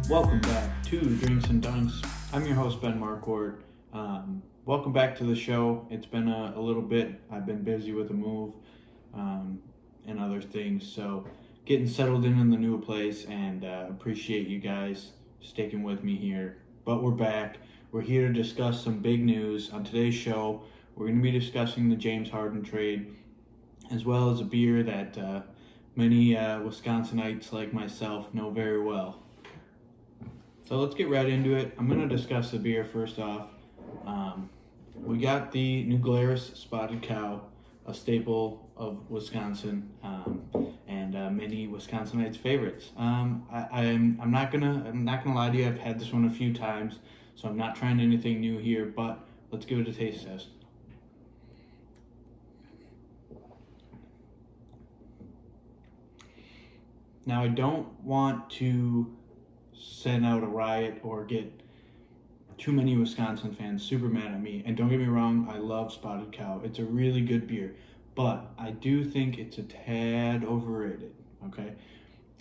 Welcome back to Drinks and Dunks. I'm your host, Ben Marquardt. Welcome back to the show. It's been a little bit. I've been busy with a move and other things, so getting settled in the new place, and appreciate you guys sticking with me here. But we're back. We're here to discuss some big news. On today's show, we're going to be discussing the James Harden trade, as well as a beer that many Wisconsinites like myself know very well. So let's get right into it. I'm going to discuss the beer first off. We got the New Glarus Spotted Cow, a staple of Wisconsin, and many Wisconsinites' favorites. I'm not gonna lie to you. I've had this one a few times, so I'm not trying anything new here. But let's give it a taste test. Now, I don't want to send out a riot or get too many Wisconsin fans super mad at me. And don't get me wrong, I love Spotted Cow. It's a really good beer, but I do think it's a tad overrated. Okay,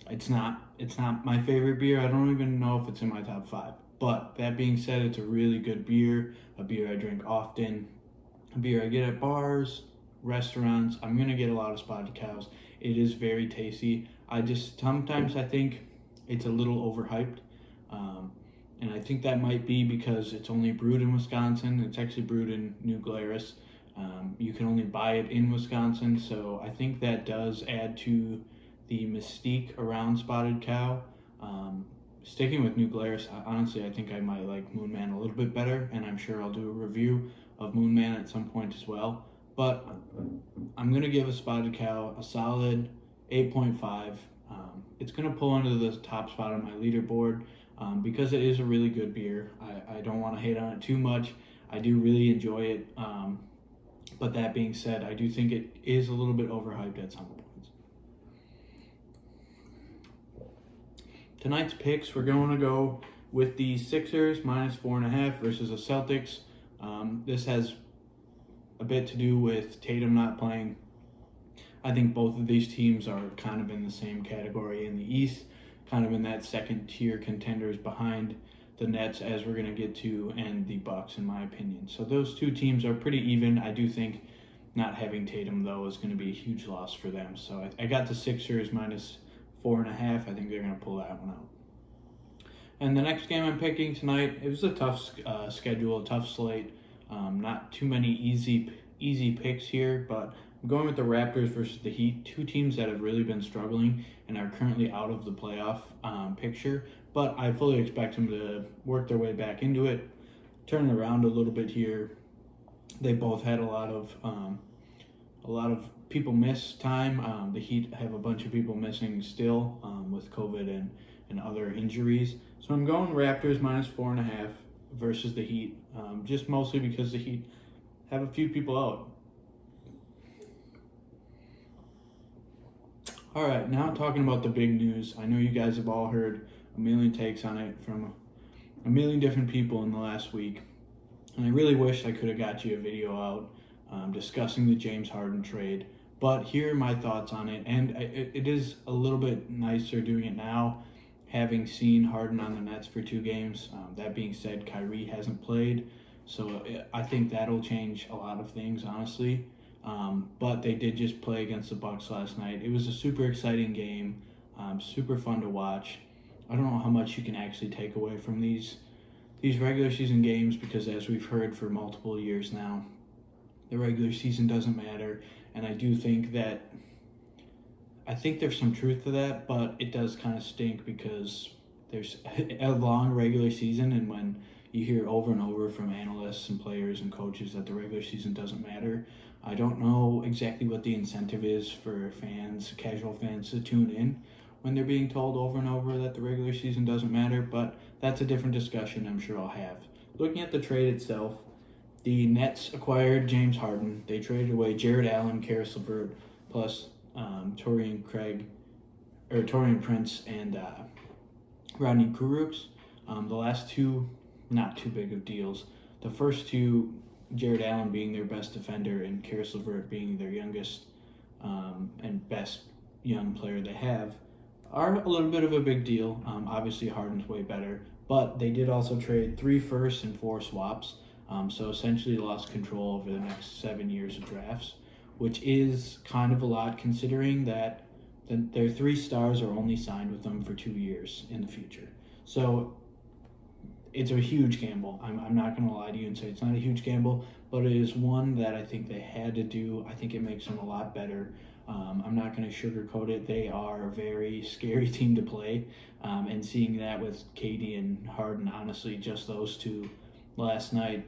it's not my favorite beer. I don't even know if it's in my top 5. But that being said, it's a really good beer. A beer I drink often. A beer I get at bars, restaurants. I'm gonna get a lot of Spotted Cows. It is very tasty. Sometimes I think it's a little overhyped. And I think that might be because it's only brewed in Wisconsin. It's actually brewed in New Glarus. You can only buy it in Wisconsin, so I think that does add to the mystique around Spotted Cow. Sticking with New Glarus, honestly, I think I might like Moon Man a little bit better, and I'm sure I'll do a review of Moon Man at some point as well. But I'm going to give a Spotted Cow a solid 8.5. It's going to pull into the top spot on my leaderboard. Because it is a really good beer. I don't want to hate on it too much. I do really enjoy it. But that being said, I do think it is a little bit overhyped at some points. Tonight's picks, we're going to go with the Sixers -4.5 versus the Celtics. This has a bit to do with Tatum not playing. I think both of these teams are kind of in the same category in the East, kind of in that second tier contenders behind the Nets, as we're going to get to, and the Bucks, in my opinion. So those two teams are pretty even. I do think not having Tatum, though, is going to be a huge loss for them. So I got the Sixers -4.5. I think they're going to pull that one out. And the next game I'm picking tonight, it was a tough schedule, a tough slate. Not too many easy picks here, but I'm going with the Raptors versus the Heat, two teams that have really been struggling and are currently out of the playoff picture. But I fully expect them to work their way back into it, turn it around a little bit here. They both had a lot of people miss time. The Heat have a bunch of people missing still with COVID and other injuries. So I'm going Raptors -4.5 versus the Heat, just mostly because the Heat have a few people out. All right, now talking about the big news. I know you guys have all heard a million takes on it from a million different people in the last week. And I really wish I could have got you a video out discussing the James Harden trade. But here are my thoughts on it. And it is a little bit nicer doing it now, having seen Harden on the Nets for 2 games. That being said, Kyrie hasn't played. So I think that'll change a lot of things, honestly. But they did just play against the Bucks last night. It was a super exciting game, super fun to watch. I don't know how much you can actually take away from these regular season games, because as we've heard for multiple years now, the regular season doesn't matter. And I do think there's some truth to that, but it does kind of stink because there's a long regular season, and when you hear over and over from analysts and players and coaches that the regular season doesn't matter, I don't know exactly what the incentive is for fans, casual fans, to tune in when they're being told over and over that the regular season doesn't matter, but that's a different discussion I'm sure I'll have. Looking at the trade itself, the Nets acquired James Harden. They traded away Jared Allen, Karis LeVert, plus Torian Prince, and Rodney Kurucs. The last two, not too big of deals. The first two, Jared Allen being their best defender and Karis LeVert being their youngest and best young player they have, are a little bit of a big deal. Obviously, Harden's way better, but they did also trade 3 firsts and 4 swaps. So essentially lost control over the next 7 years of drafts, which is kind of a lot considering that their 3 stars are only signed with them for 2 years in the future. So it's a huge gamble. I'm not going to lie to you and say it's not a huge gamble, but it is one that I think they had to do. I think it makes them a lot better. I'm not going to sugarcoat it. They are a very scary team to play. And seeing that with KD and Harden, honestly, just those two last night,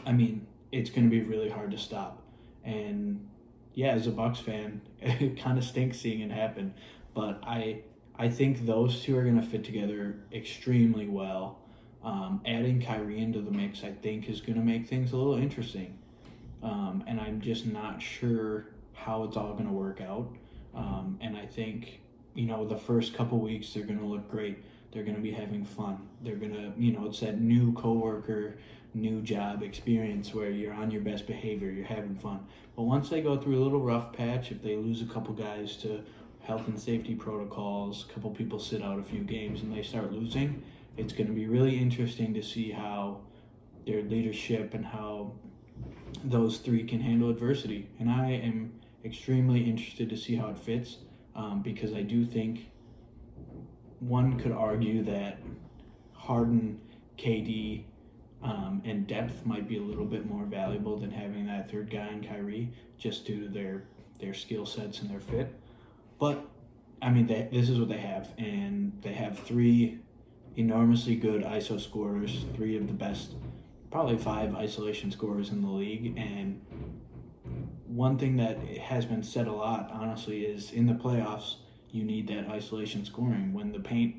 I mean, it's going to be really hard to stop. And yeah, as a Bucks fan, it kind of stinks seeing it happen. But I think those two are going to fit together extremely well. Adding Kyrie into the mix, I think, is going to make things a little interesting. And I'm just not sure how it's all going to work out. And I think, the first couple weeks, they're going to look great. They're going to be having fun. They're going to, it's that new coworker, new job experience where you're on your best behavior, you're having fun. But once they go through a little rough patch, if they lose a couple guys to health and safety protocols, a couple people sit out a few games and they start losing, it's going to be really interesting to see how their leadership and how those 3 can handle adversity. And I am extremely interested to see how it fits, because I do think one could argue that Harden, KD, and depth might be a little bit more valuable than having that third guy in Kyrie, just due to their skill sets and their fit. But I mean, this is what they have, and they have 3 enormously good ISO scorers, 3 of the best, probably 5 isolation scorers in the league. And one thing that has been said a lot, honestly, is in the playoffs, you need that isolation scoring. When the paint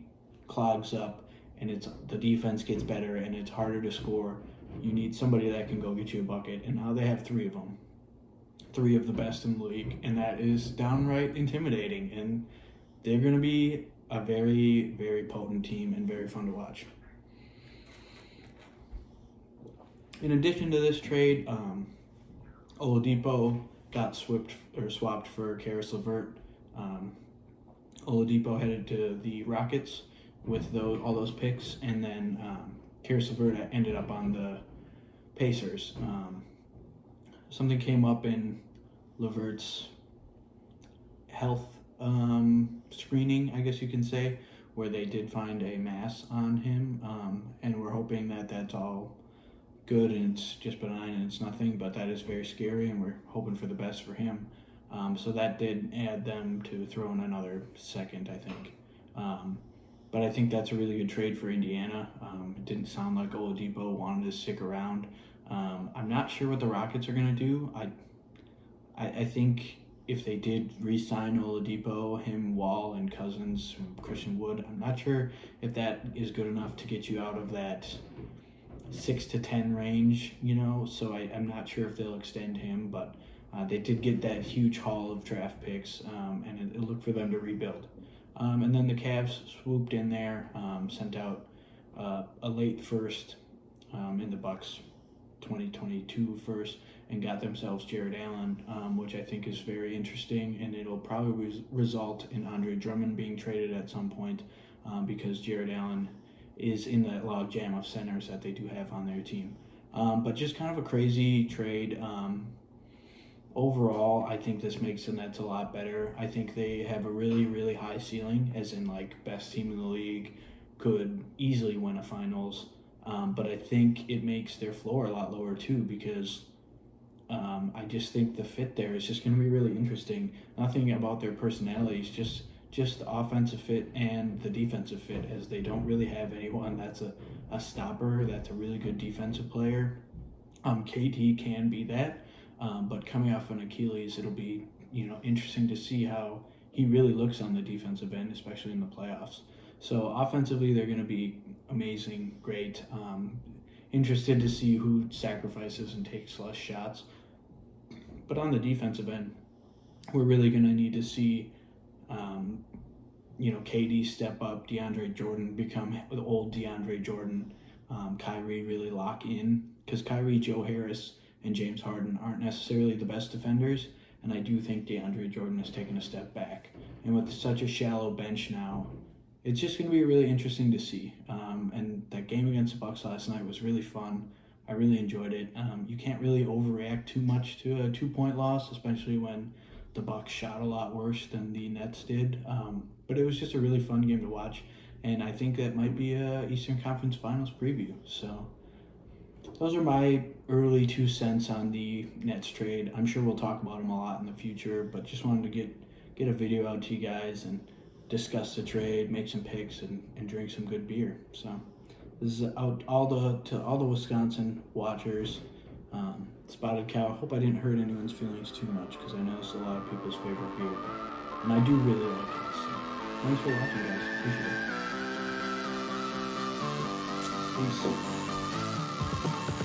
clogs up and the defense gets better and it's harder to score, you need somebody that can go get you a bucket. And now they have 3 of them, 3 of the best in the league, and that is downright intimidating. And they're going to be a very, very potent team and very fun to watch. In addition to this trade, Oladipo got swapped for Karis LeVert. Oladipo headed to the Rockets with all those picks, and then Karis LeVert ended up on the Pacers. Something came up in LeVert's health screening, I guess you can say, where they did find a mass on him, and we're hoping that that's all good and it's just benign and it's nothing, but that is very scary, and we're hoping for the best for him. So that did add them to throw in another second, I think. But I think that's a really good trade for Indiana. It didn't sound like Oladipo wanted to stick around. I'm not sure what the Rockets are going to do. I think if they did re-sign Oladipo, him, Wall, and Cousins, Christian Wood, I'm not sure if that is good enough to get you out of that 6 to 10 range, so I'm not sure if they'll extend him, but they did get that huge haul of draft picks, and it looked for them to rebuild. And then the Cavs swooped in there, sent out a late first in the Bucks 2022 first, and got themselves Jared Allen, which I think is very interesting, and it'll probably result in Andre Drummond being traded at some point, because Jared Allen is in that logjam of centers that they do have on their team. But just kind of a crazy trade. Overall, I think this makes the Nets a lot better. I think they have a really, really high ceiling, as in best team in the league, could easily win a finals. But I think it makes their floor a lot lower too, because I just think the fit there is just going to be really interesting. Nothing about their personalities, just the offensive fit and the defensive fit, as they don't really have anyone that's a stopper, that's a really good defensive player. KD can be that, but coming off an Achilles, it'll be interesting to see how he really looks on the defensive end, especially in the playoffs. So offensively, they're going to be amazing, great. Interested to see who sacrifices and takes less shots. But on the defensive end, we're really going to need to see KD step up, DeAndre Jordan become the old DeAndre Jordan, Kyrie really lock in, because Kyrie, Joe Harris, and James Harden aren't necessarily the best defenders, and I do think DeAndre Jordan has taken a step back. and with such a shallow bench now, it's just going to be really interesting to see. And that game against the Bucks last night was really fun. I really enjoyed it. You can't really overreact too much to a 2-point loss, especially when the Bucks shot a lot worse than the Nets did. But it was just a really fun game to watch, and I think that might be a Eastern Conference Finals preview. So those are my early 2 cents on the Nets trade. I'm sure we'll talk about them a lot in the future, but just wanted to get a video out to you guys and discuss the trade, make some picks, and drink some good beer. So this is out to all the Wisconsin watchers. Spotted Cow. Hope I didn't hurt anyone's feelings too much, because I know it's a lot of people's favorite beer, and I do really like it. So thanks for watching, guys. Appreciate it. Peace.